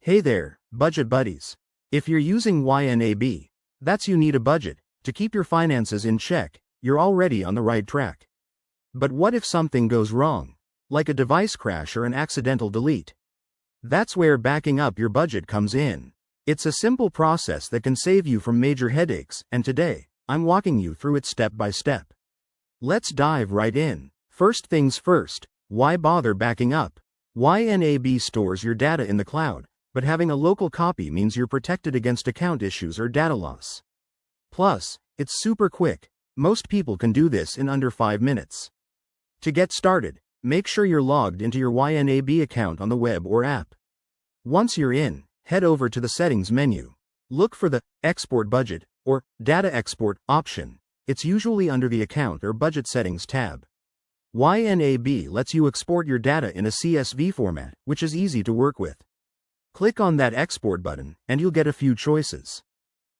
Hey there, budget buddies. If you're using YNAB, that's you need a budget to keep your finances in check. You're already on the right track. But what if something goes wrong, like a device crash or an accidental delete? That's where backing up your budget comes in. It's a simple process that can save you from major headaches, and today, I'm walking you through it step by step. Let's dive right in. First things first, why bother backing up? YNAB stores your data in the cloud, but having a local copy means you're protected against account issues or data loss. Plus, it's super quick. Most people can do this in under 5 minutes. To get started, make sure you're logged into your YNAB account on the web or app. Once you're in, head over to the Settings menu. Look for the Export Budget or Data Export option. It's usually under the Account or Budget Settings tab. YNAB lets you export your data in a CSV format, which is easy to work with. Click on that Export button, and you'll get a few choices.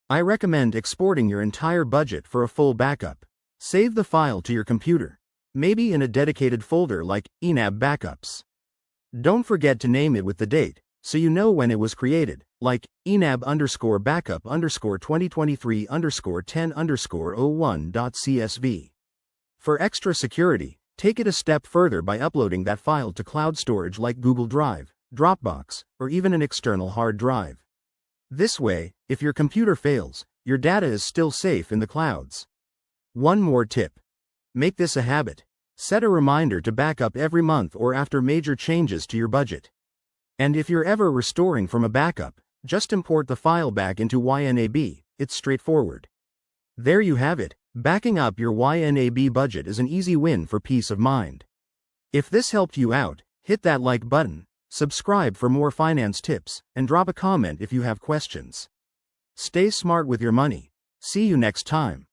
I recommend exporting your entire budget for a full backup. Save the file to your computer, maybe in a dedicated folder like YNAB Backups. Don't forget to name it with the date, so you know when it was created, like YNAB_backup_2023_10_01.csv. For extra security, take it a step further by uploading that file to cloud storage like Google Drive, Dropbox, or even an external hard drive. This way, if your computer fails, your data is still safe in the clouds. One more tip. Make this a habit. Set a reminder to back up every month or after major changes to your budget. And if you're ever restoring from a backup, just import the file back into YNAB. It's straightforward. There you have it. Backing up your YNAB budget is an easy win for peace of mind. If this helped you out, hit that like button. Subscribe for more finance tips, and drop a comment if you have questions. Stay smart with your money. See you next time.